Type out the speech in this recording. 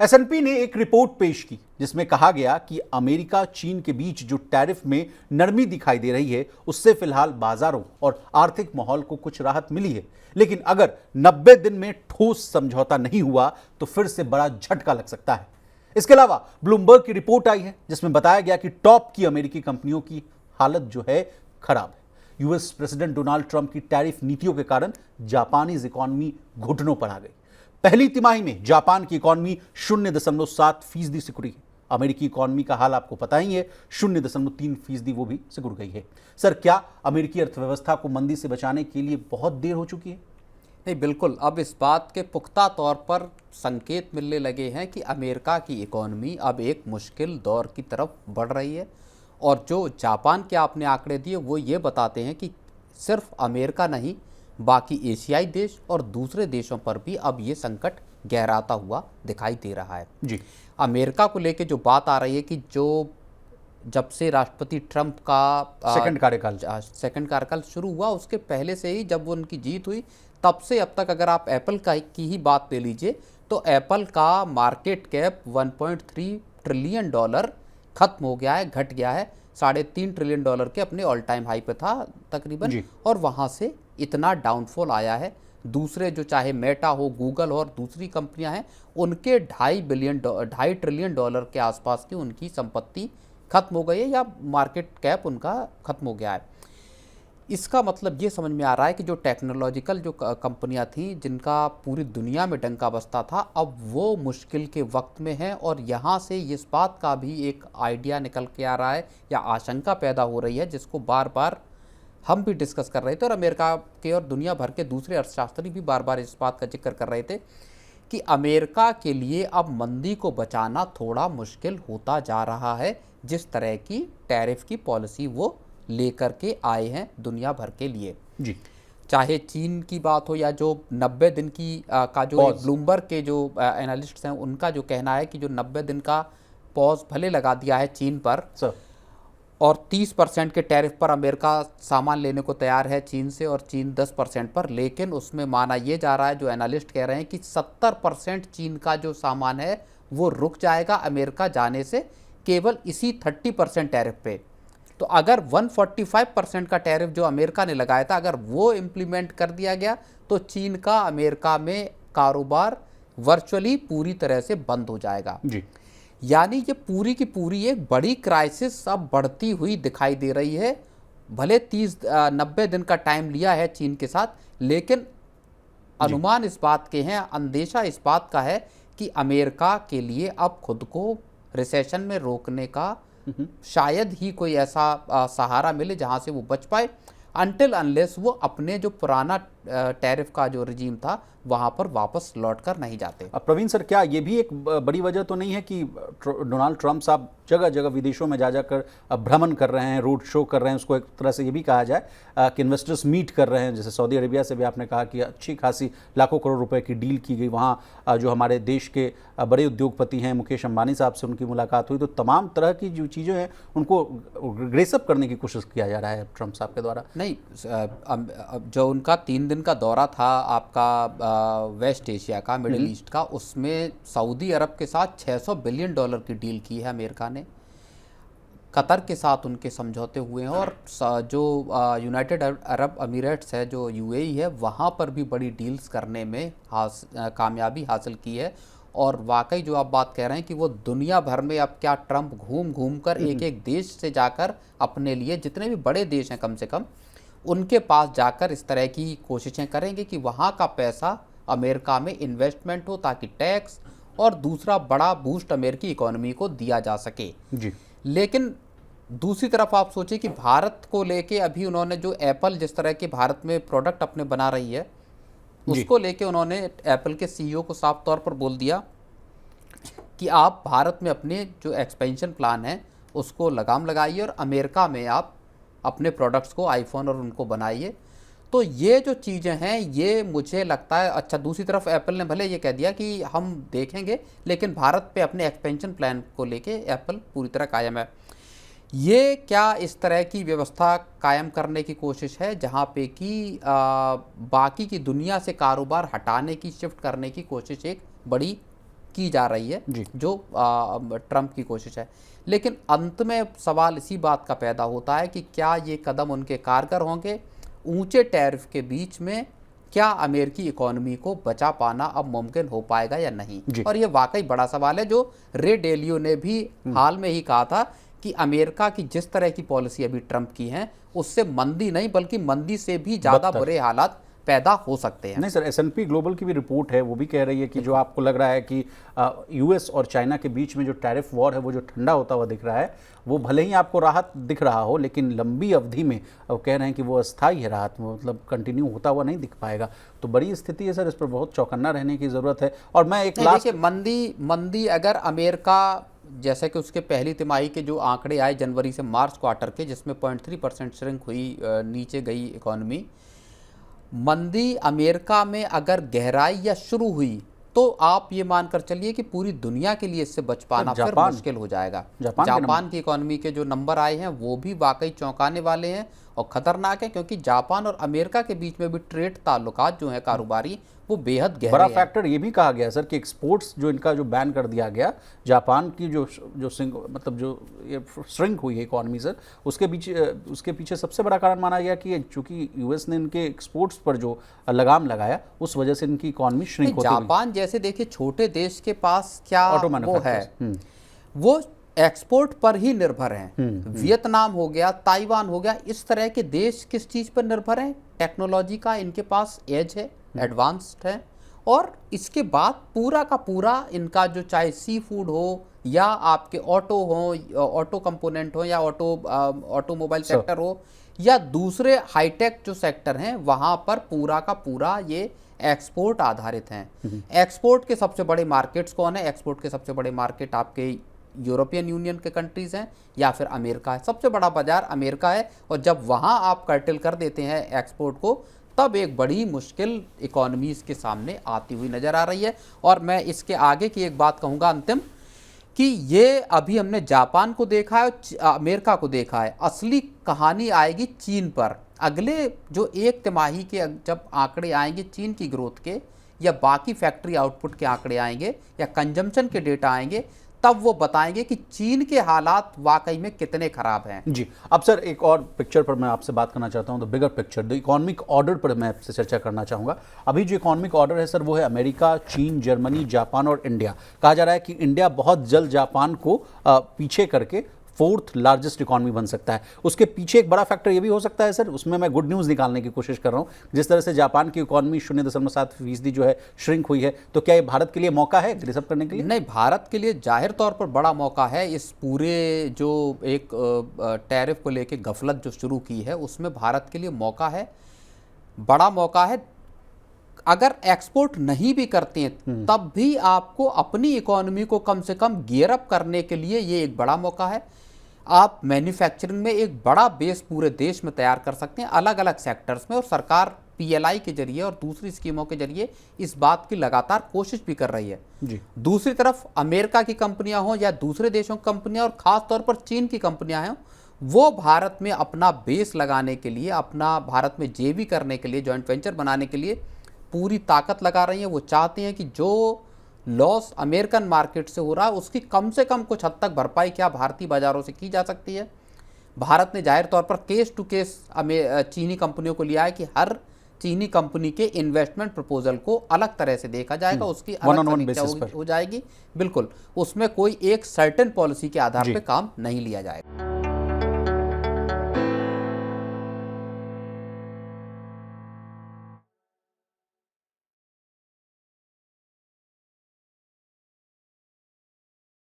S&P ने एक report पेश की जिसमें कहा गया कि अमेरिका चीन के बीच जो टैरिफ में नरमी दिखाई दे रही है उससे फिलहाल बाजारों और आर्थिक माहौल को कुछ राहत मिली है, लेकिन अगर 90 दिन में ठोस समझौता नहीं हुआ तो फिर से बड़ा झटका लग सकता है। इसके अलावा ब्लूमबर्ग की रिपोर्ट आई है जिसमें बताया गया कि टॉप की अमेरिकी कंपनियों की हालत जो है खराब है। यूएस प्रेसिडेंट डोनाल्ड ट्रंप की टैरिफ नीतियों के कारण जापानीज इकॉनमी घुटनों पर आ गई। पहली तिमाही में जापान की इकॉनमी 0.7% सिकुड़ी है। अमेरिकी इकॉनमी का हाल आपको पता ही है, 0.3% वो भी सिकुड़ गई है। सर, क्या अमेरिकी अर्थव्यवस्था को मंदी से बचाने के लिए बहुत देर हो चुकी है? नहीं, बिल्कुल। अब इस बात के पुख्ता तौर पर संकेत मिलने लगे हैं कि अमेरिका की इकॉनमी अब एक मुश्किल दौर की तरफ बढ़ रही है। और जो जापान के आपने आंकड़े दिए वो ये बताते हैं कि सिर्फ अमेरिका नहीं, बाकी एशियाई देश और दूसरे देशों पर भी अब ये संकट गहराता हुआ दिखाई दे रहा है। जी। अमेरिका को लेके जो बात आ रही है कि जो जब से राष्ट्रपति ट्रंप का सेकंड कार्यकाल शुरू हुआ उसके पहले से ही, जब वो उनकी जीत हुई तब से अब तक अगर आप एप्पल की ही बात ले लीजिए तो एप्पल का मार्केट कैप 1.3 ट्रिलियन डॉलर खत्म हो गया है, घट गया है। 3.5 ट्रिलियन डॉलर के अपने ऑल टाइम हाई पे था तकरीबन, और वहाँ से इतना डाउनफॉल आया है। दूसरे जो चाहे मेटा हो, गूगल हो और दूसरी कंपनियां हैं, उनके 2.5 ट्रिलियन डॉलर के आसपास की उनकी संपत्ति खत्म हो गई है या मार्केट कैप उनका खत्म हो गया है। इसका मतलब ये समझ में आ रहा है कि जो टेक्नोलॉजिकल जो कंपनियां थी जिनका पूरी दुनिया में डंका बसता था, अब वो मुश्किल के वक्त में हैं। और यहाँ से इस बात का भी एक आइडिया निकल के आ रहा है या आशंका पैदा हो रही है, जिसको बार बार हम भी डिस्कस कर रहे थे और अमेरिका के और दुनिया भर के दूसरे अर्थशास्त्री भी बार बार इस बात का जिक्र कर रहे थे कि अमेरिका के लिए अब मंदी को बचाना थोड़ा मुश्किल होता जा रहा है, जिस तरह की टैरिफ की पॉलिसी वो लेकर के आए हैं दुनिया भर के लिए। जी। चाहे चीन की बात हो या जो 90 दिन की का जो ब्लूमबर्ग के जो एनालिस्ट्स हैं उनका जो कहना है कि जो 90 दिन का पॉज भले लगा दिया है चीन पर और 30% के टैरिफ पर अमेरिका सामान लेने को तैयार है चीन से और चीन 10% पर, लेकिन उसमें माना ये जा रहा है, जो एनालिस्ट कह रहे हैं कि 70% चीन का जो सामान है वो रुक जाएगा अमेरिका जाने से केवल इसी 30% टैरिफ पे। तो अगर 145% का टैरिफ जो अमेरिका ने लगाया था अगर वो इम्प्लीमेंट कर दिया गया तो चीन का अमेरिका में कारोबार वर्चुअली पूरी तरह से बंद हो जाएगा। जी। यानी ये पूरी की पूरी एक बड़ी क्राइसिस अब बढ़ती हुई दिखाई दे रही है। भले 90 दिन का टाइम लिया है चीन के साथ, लेकिन अनुमान इस बात के हैं, अंदेशा इस बात का है कि अमेरिका के लिए अब खुद को रिसेशन में रोकने का शायद ही कोई ऐसा सहारा मिले जहां से वो बच पाए, अनटिल अनलेस वो अपने जो पुराना टैरिफ का जो रिजीम था वहां पर वापस लौट कर नहीं जाते। अब प्रवीण सर, क्या ये भी एक बड़ी वजह तो नहीं है कि डोनाल्ड ट्रंप साहब जगह जगह विदेशों में जा जाकर भ्रमण कर रहे हैं, रोड शो कर रहे हैं, उसको एक तरह से ये भी कहा जाए कि इन्वेस्टर्स मीट कर रहे हैं। जैसे सऊदी अरेबिया से भी आपने कहा कि अच्छी खासी लाखों करोड़ रुपए की डील की गई, वहाँ जो हमारे देश के बड़े उद्योगपति हैं मुकेश अंबानी साहब से उनकी मुलाकात हुई। तो तमाम तरह की जो चीज़ें हैं उनको ग्रेसअप करने की कोशिश किया जा रहा है ट्रंप साहब के द्वारा। नहीं, जो उनका 3 दिन का दौरा था आपका वेस्ट एशिया का, मिडिल ईस्ट का, उसमें सऊदी अरब के साथ 600 बिलियन डॉलर की डील की है अमेरिका ने। कतर के साथ उनके समझौते हुए हैं और जो यूनाइटेड अरब अमीरेट्स है, जो यूएई है, वहाँ पर भी बड़ी डील्स करने में कामयाबी हासिल की है। और वाकई जो आप बात कह रहे हैं कि वो दुनिया भर में अब क्या ट्रंप घूम घूम कर एक एक देश से जाकर अपने लिए, जितने भी बड़े देश हैं कम से कम, उनके पास जाकर इस तरह की कोशिशें करेंगे कि वहाँ का पैसा अमेरिका में इन्वेस्टमेंट हो ताकि टैक्स और दूसरा बड़ा बूस्ट अमेरिकी इकोनॉमी को दिया जा सके। जी। लेकिन दूसरी तरफ आप सोचिए कि भारत को लेके अभी उन्होंने जो एप्पल जिस तरह के भारत में प्रोडक्ट अपने बना रही है उसको लेके उन्होंने एप्पल के सीईओ को साफ तौर पर बोल दिया कि आप भारत में अपने जो एक्सपेंशन प्लान है उसको लगाम लगाइए और अमेरिका में आप अपने प्रोडक्ट्स को, आईफोन और उनको बनाइए। तो ये जो चीज़ें हैं ये मुझे लगता है अच्छा। दूसरी तरफ एप्पल ने भले ये कह दिया कि हम देखेंगे, लेकिन भारत पे अपने एक्सपेंशन प्लान को लेके एप्पल पूरी तरह कायम है। ये क्या इस तरह की व्यवस्था कायम करने की कोशिश है जहाँ पे कि बाकी की दुनिया से कारोबार हटाने की, शिफ्ट करने की कोशिश एक बड़ी की जा रही है, जो ट्रंप की कोशिश है। लेकिन अंत में सवाल इसी बात का पैदा होता है कि क्या ये कदम उनके कारगर होंगे? ऊंचे टैरिफ के बीच में क्या अमेरिकी इकोनॉमी को बचा पाना अब मुमकिन हो पाएगा या नहीं? और ये वाकई बड़ा सवाल है, जो रे डेलियो ने भी हाल में ही कहा था कि अमेरिका की जिस तरह की पॉलिसी अभी ट्रंप की है, उससे मंदी नहीं बल्कि मंदी से भी ज़्यादा बुरे हालात पैदा हो सकते हैं। नहीं सर, S&P ग्लोबल की भी रिपोर्ट है, वो भी कह रही है कि जो आपको लग रहा है कि यूएस और चाइना के बीच में जो टैरिफ वॉर है वो जो ठंडा होता हुआ दिख रहा है, वो भले ही आपको राहत दिख रहा हो, लेकिन लंबी अवधि में वो कह रहे हैं कि वो अस्थायी है राहत, मतलब कंटिन्यू होता हुआ नहीं दिख पाएगा। तो बड़ी स्थिति है सर, इस पर बहुत चौकन्ना रहने की ज़रूरत है। और मैं एक लास्ट, मंदी अगर अमेरिका, जैसे कि उसके पहली तिमाही के जो आंकड़े आए जनवरी से मार्च क्वार्टर के, जिसमें 0.3% श्रिंक हुई, नीचे गई इकोनॉमी, मंदी अमेरिका में अगर गहराई या शुरू हुई तो आप ये मानकर चलिए कि पूरी दुनिया के लिए इससे बच पाना फिर मुश्किल हो जाएगा। जापान की इकोनॉमी के जो नंबर आए हैं वो भी वाकई चौंकाने वाले हैं और खतरनाक है, क्योंकि जापान और अमेरिका के बीच में भी ट्रेड ताल्लुकात जो है कारोबारी, वो बेहद गहरे बड़ा हैं। फैक्टर ये भी कहा गया सर कि एक्सपोर्ट्स जो इनका जो बैन कर दिया गया, जापान की जो मतलब जो ये श्रिंक हुई है इकोनॉमी सर, उसके पीछे सबसे बड़ा कारण माना गया कि चूंकि यूएस ने इनके एक्सपोर्ट्स पर जो लगाम लगाया, उस वजह से इनकी इकोनॉमी श्रिंक होती है। जापान जैसे देखिए छोटे देश के पास क्या वो है, वो एक्सपोर्ट पर ही निर्भर हैं। वियतनाम हो गया, ताइवान हो गया, इस तरह के देश किस चीज़ पर निर्भर हैं? टेक्नोलॉजी का इनके पास एज है, एडवांस्ड है, और इसके बाद पूरा का पूरा इनका जो चाहे सी फूड हो या आपके ऑटो हो, ऑटो कंपोनेंट हो, या ऑटोमोबाइल सेक्टर हो, या दूसरे हाईटेक जो सेक्टर हैं, वहाँ पर पूरा का पूरा ये एक्सपोर्ट आधारित हैं। एक्सपोर्ट के सबसे बड़े मार्केट्स कौन है? एक्सपोर्ट के सबसे बड़े मार्केट आपके यूरोपियन यूनियन के कंट्रीज़ हैं या फिर अमेरिका है। सबसे बड़ा बाजार अमेरिका है, और जब वहाँ आप कर्टेल कर देते हैं एक्सपोर्ट को, तब एक बड़ी मुश्किल इकोनॉमीज़ के सामने आती हुई नज़र आ रही है। और मैं इसके आगे की एक बात कहूँगा अंतिम, कि ये अभी हमने जापान को देखा है, अमेरिका को देखा है, असली कहानी आएगी चीन पर। अगले जो एक तिमाही के जब आंकड़े आएंगे चीन की ग्रोथ के, या बाकी फैक्ट्री आउटपुट के आंकड़े आएंगे, या कंजम्पशन के डेटा आएंगे, तब वो बताएंगे कि चीन के हालात वाकई में कितने खराब हैं। जी, अब सर एक और पिक्चर पर मैं आपसे बात करना चाहता हूं, the bigger picture, the economic order पर मैं आपसे चर्चा करना चाहूंगा। अभी जो इकोनॉमिक ऑर्डर है सर, वो है अमेरिका, चीन, जर्मनी, जापान और इंडिया। कहा जा रहा है कि इंडिया बहुत जल्द जापान को पीछे करके 4th लार्जेस्ट इकॉनमी बन सकता है। उसके पीछे एक बड़ा फैक्टर ये भी हो सकता है सर, उसमें मैं गुड न्यूज़ निकालने की कोशिश कर रहा हूँ। जिस तरह से जापान की इकॉनमी 0.7% जो है श्रिंक हुई है, तो क्या ये भारत के लिए मौका है ग्रेसअप करने के लिए? नहीं, भारत के लिए जाहिर तौर पर बड़ा मौका है। इस पूरे जो एक टैरिफ को लेके गफलत जो शुरू की है, उसमें भारत के लिए मौका है, बड़ा मौका है। अगर एक्सपोर्ट नहीं भी करते हैं तब भी आपको अपनी इकोनॉमी को कम से कम गियर अप करने के लिए ये एक बड़ा मौका है। आप मैन्युफैक्चरिंग में एक बड़ा बेस पूरे देश में तैयार कर सकते हैं अलग अलग सेक्टर्स में, और सरकार PLI के जरिए और दूसरी स्कीमों के जरिए इस बात की लगातार कोशिश भी कर रही है जी। दूसरी तरफ अमेरिका की कंपनियां हों या दूसरे देशों की कंपनियां, और ख़ास तौर पर चीन की कंपनियां हों, वो भारत में अपना बेस लगाने के लिए, अपना भारत में JV करने के लिए, जॉइंट वेंचर बनाने के लिए पूरी ताकत लगा रही हैं। वो चाहते हैं कि जो लॉस अमेरिकन मार्केट से हो रहा है उसकी कम से कम कुछ हद तक भरपाई क्या भारतीय बाज़ारों से की जा सकती है। भारत ने जाहिर तौर पर केस टू केस चीनी कंपनियों को लिया है कि हर चीनी कंपनी के इन्वेस्टमेंट प्रपोजल को अलग तरह से देखा जाएगा, उसकी अलग समीक्षा हो जाएगी। बिल्कुल, उसमें कोई एक सर्टेन पॉलिसी के आधार पर काम नहीं लिया जाएगा।